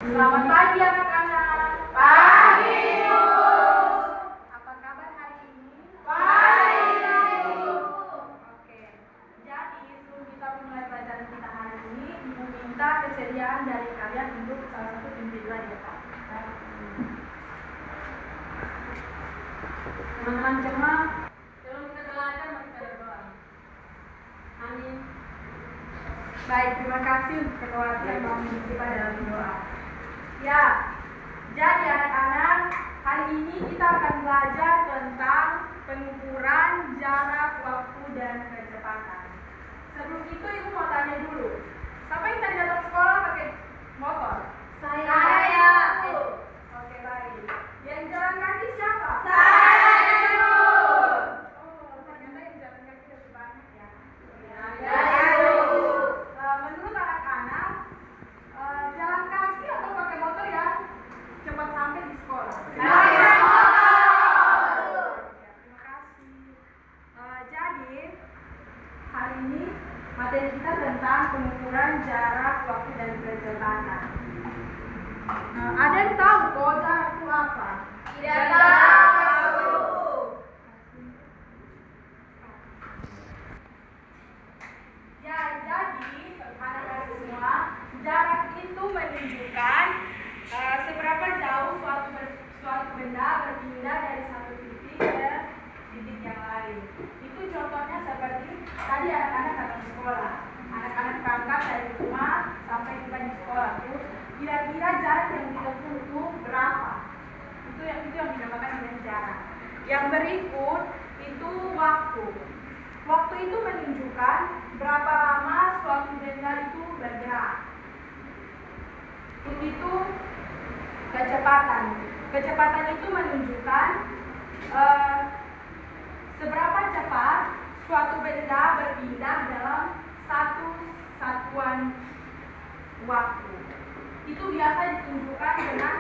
Selamat pagi anak-anak. Pagi, Ibu. Apa kabar hari ini? Baik, Ibu. Oke. Jadi sebelum kita mulai pelajaran kita hari ini, Ibu minta kesediaan dari kalian untuk salah satu pimpinan ya Pak. Teman-teman semua, sebelum kita belajar mari kita berdoa. Amin. Baik, terima kasih untuk ketua yang mau mengisi kita dalam doa. Ya, jadi anak-anak, hari ini kita akan belajar tentang pengukuran jarak, waktu, dan kecepatan. Sebelum itu, Ibu mau tanya dulu, siapa yang tadi datang sekolah pakai motor? Saya, Bu. Oke, baik. Yang jalan kaki siapa? Saya, Ibu. Oh, ternyata yang jalan kaki lebih banyak ya. Ya, Ibu. Menurut anak-anak, jalan kaki atau pakai motor yang cepat sampai di sekolah? Pakai motor. Ya, terima kasih. Jadi hari ini materi kita tentang pengukuran jarak, waktu, dan kecepatan. Ada yang tahu kok jarak itu apa? Tidak tahu. Ya, jadi anak-anak semua, jarak itu menunjukkan seberapa jauh suatu benda berpindah dari satu titik ke titik yang lain. Itu contohnya seperti tadi anak-anak datang sekolah. Anak-anak berangkat dari rumah sampai tiba di sekolah itu kira-kira jarak yang ditempuh itu berapa? Itu yang dinamakan dengan jarak. Yang berikut itu waktu. Waktu itu menunjukkan berapa lama suatu benda itu bergerak. Itu kecepatan. Kecepatan itu menunjukkan seberapa cepat suatu benda berpindah dalam satu satuan waktu. Itu biasa ditunjukkan dengan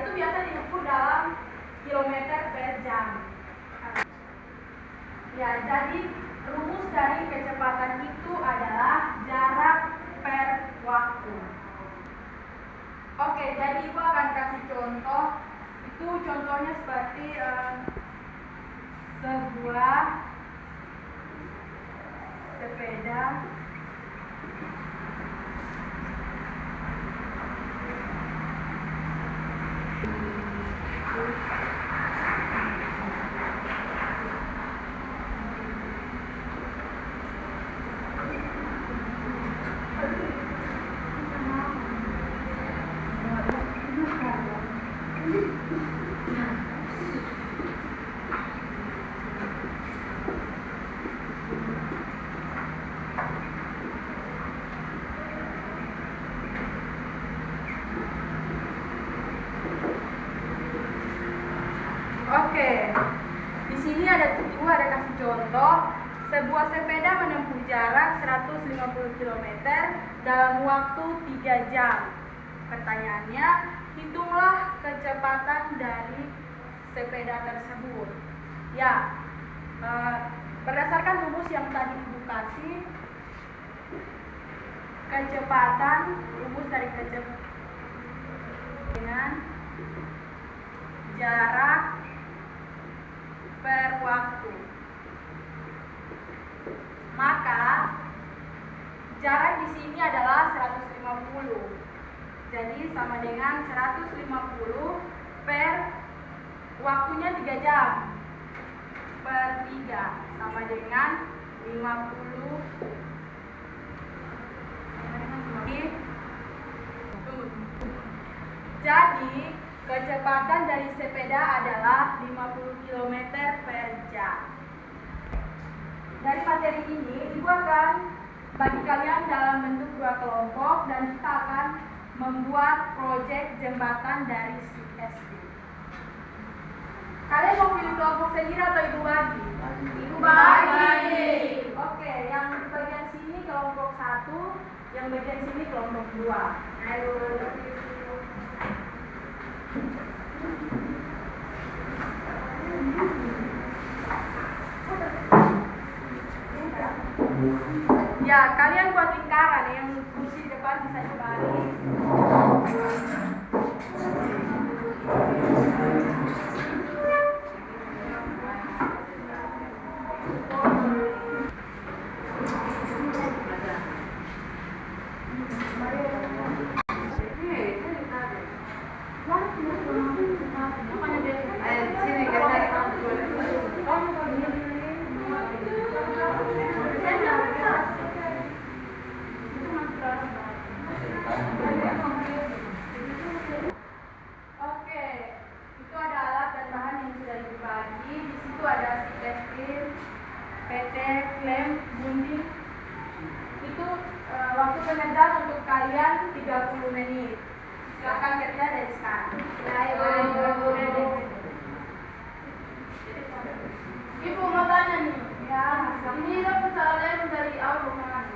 itu biasa diukur dalam kilometer per jam. Ya, jadi rumus dari kecepatan itu adalah jarak per waktu. Oke, jadi Ibu akan kasih contoh. Itu contohnya seperti sebuah sepeda Oke, di sini ada kasih contoh. Sebuah sepeda menempuh jarak 150 km dalam waktu 3 jam. Pertanyaannya, hitunglah kecepatan dari sepeda tersebut. Ya, berdasarkan rumus yang tadi Ibu kasih, rumus dari kecepatan dengan jarak per waktu. Maka jarak di sini adalah 150. Jadi sama dengan 150 per waktunya 3 jam per 3 sama dengan 50. Jadi kecepatan dari sepeda adalah 50 km per jam. Dari materi ini, Ibu akan bagi kalian dalam bentuk 2 kelompok dan kita akan membuat proyek jembatan dari SD. Kalian mau pilih kelompok sendiri atau Ibu bagi? Ibu bagi. Oke, yang di bagian sini kelompok 1, yang bagian sini kelompok 2. Ayo. Ya, kalian buat lingkaran yang kursi depan bisa kembali. Oke, itu ada alat dan bahan yang sudah dibagi. Di situ ada stick lem, petek, lem, gunting. Itu waktu pengerjaan untuk kalian 30 menit. Silakan kerja dari sekarang. Ibu mau tanya nih. Ya, Ini dapat cara lem dari awal bukan?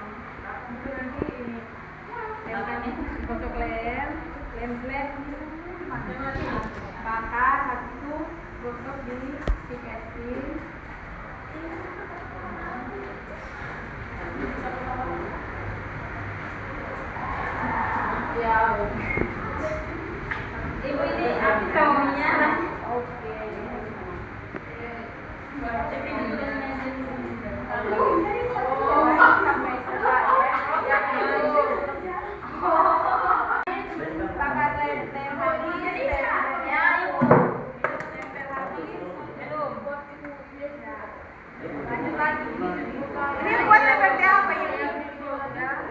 itu nanti ini. Kocok lem, bakar, habis itu gosok di stick es krim. Ya. Ibu ini apa kamunya? Oke. Tapi ini udah Sampai selesai ya. Bakar lem habis, ya ibu. tempel habis, belum. Lanjut lagi. Ini buat seperti apa ini?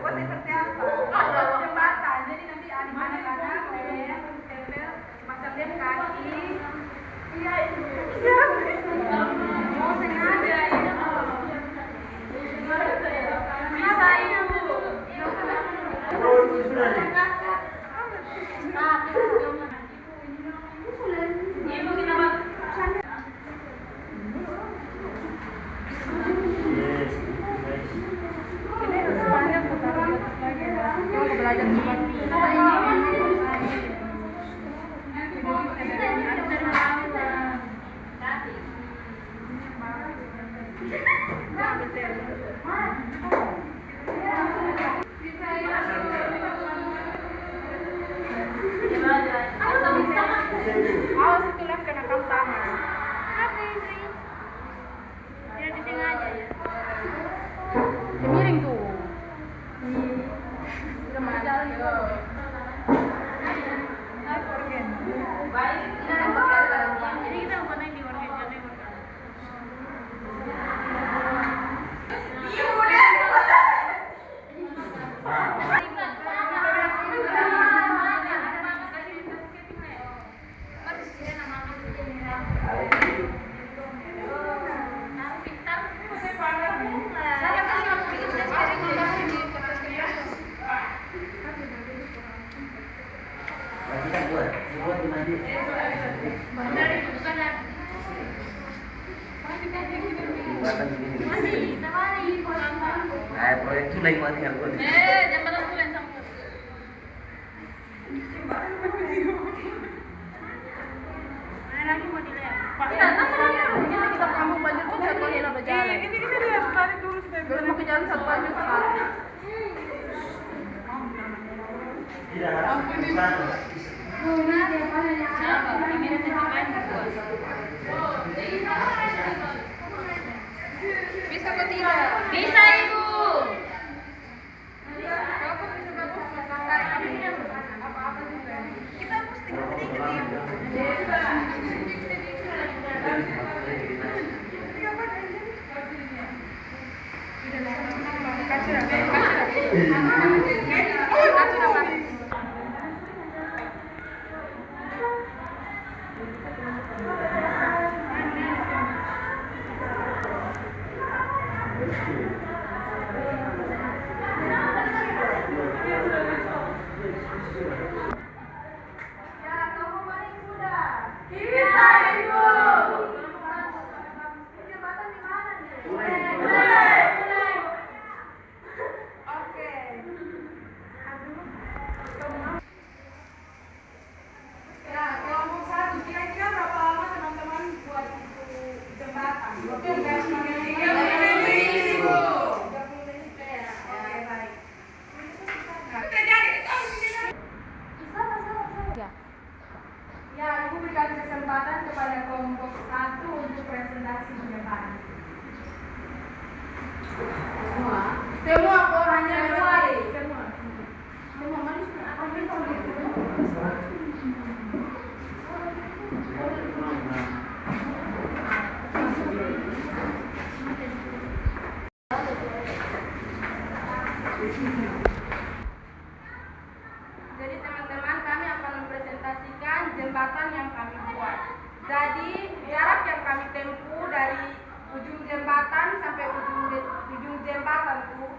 Buat seperti apa? Buat jembatan. Jadi nanti anak-anak lem, tempel, pasang lem kaki. Iya itu. Mau sengaja ini. Bisa ibu. Ibu kita mau. Ini harus banyak putaran lagi ya. Kita mau belajar seperti awas itu lem kena kamu tangan. Ya di sini aja ya. Miring tuh. Udah mana jalan itu? Baik, kita akan bekerja. Jadi kita mau naik di warga jadi proyek itu lagi mati aku. jambatan bulan sama. Mana lagi mau dilihat? Iya, ini kita kampung banjir tuh satu kali udah jalan. Ini kita lihat tarik dulu supaya baru mau ke jalan satu banjir sekarang. Tidak harus bisa. Bisa atau tidak? Bisa ibu. Kalau bisa bagus, tarik kami apa-apa juga. Kita mesti sedikit Oke, baik. Kita jadi Semua kok hanya berarti. Semua manis. Jadi teman-teman, kami akan mempresentasikan jembatan yang kami buat. Jadi jarak yang kami tempuh dari ujung jembatan sampai ujung jembatan itu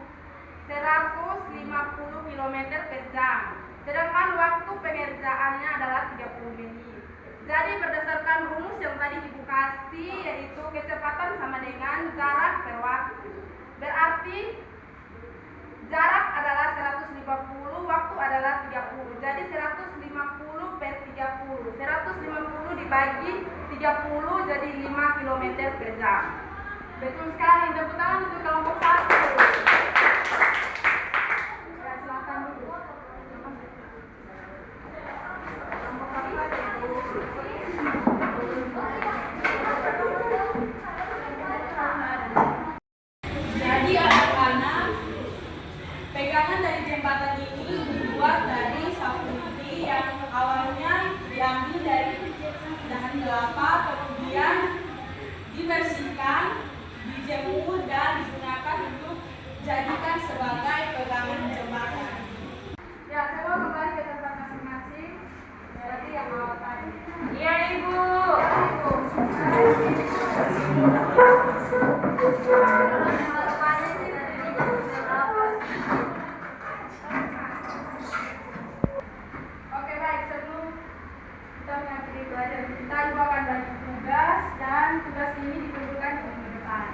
150 km per jam. Sedangkan waktu pengerjaannya adalah 30 menit. Jadi berdasarkan rumus yang tadi Ibu kasih, yaitu kecepatan sama dengan jarak per waktu. Berarti jarak adalah 150, waktu adalah 30. Jadi 150 per 30. 150 dibagi 30 jadi 5 km per jam. Betul sekali. Tepuk tangan untuk kelompok 1. Ya, silakan dulu. Jadi anak-anak, pegangan dari jembatan ini dibuat dari sapu lidi yang awalnya diambil dari dahan kelapa, kemudian dibersihkan, dijemur dan digunakan untuk jadikan sebagai pegangan jembatan. Ya, semua kembali ke tempat masing-masing. Berarti yang awal tadi. Iya, Ibu. Oke, baik, sebelum kita mengakhiri pelajaran kita, Ibu akan bagi tugas dan tugas ini dikumpulkan di minggu depan.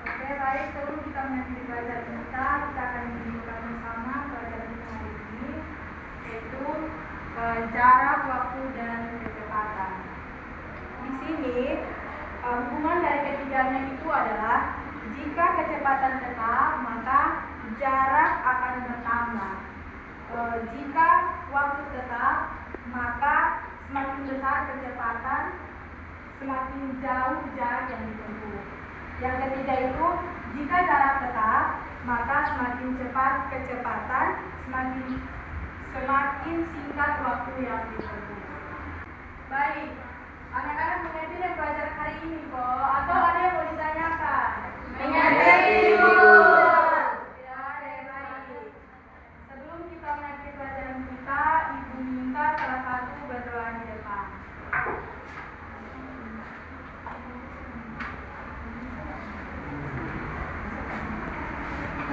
Oke, baik, sebelum kita mengakhiri pelajaran kita akan menunjukkan bersama pelajaran kita hari ini, yaitu jarak, waktu, dan kecepatan. Di sini hubungan dari ketiganya itu adalah jika kecepatan tetap maka jarak akan bertambah. Jika waktu tetap maka semakin besar kecepatan, semakin jauh jarak yang ditempuh. Yang ketiga itu jika jarak tetap maka semakin cepat kecepatan, semakin singkat waktu yang ditempuh. Baik. Anak-anak mengerti dan pelajaran hari ini kok? Atau ada yang mau ditanyakan? Mengerti, Ibu. Ya, baik. Sebelum kita mengakhiri pelajaran kita, Ibu minta salah satu berdoa di depan.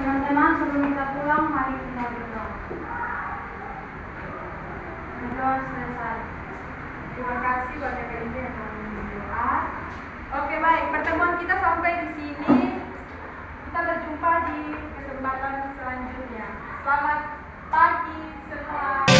Teman-teman, sebelum kita pulang, mari kita berdoa. Berdoa selesai. Terima kasih buat KKIB yang telah berdoa. Oke, baik, pertemuan kita sampai di sini. Kita berjumpa di kesempatan selanjutnya. Selamat pagi semua.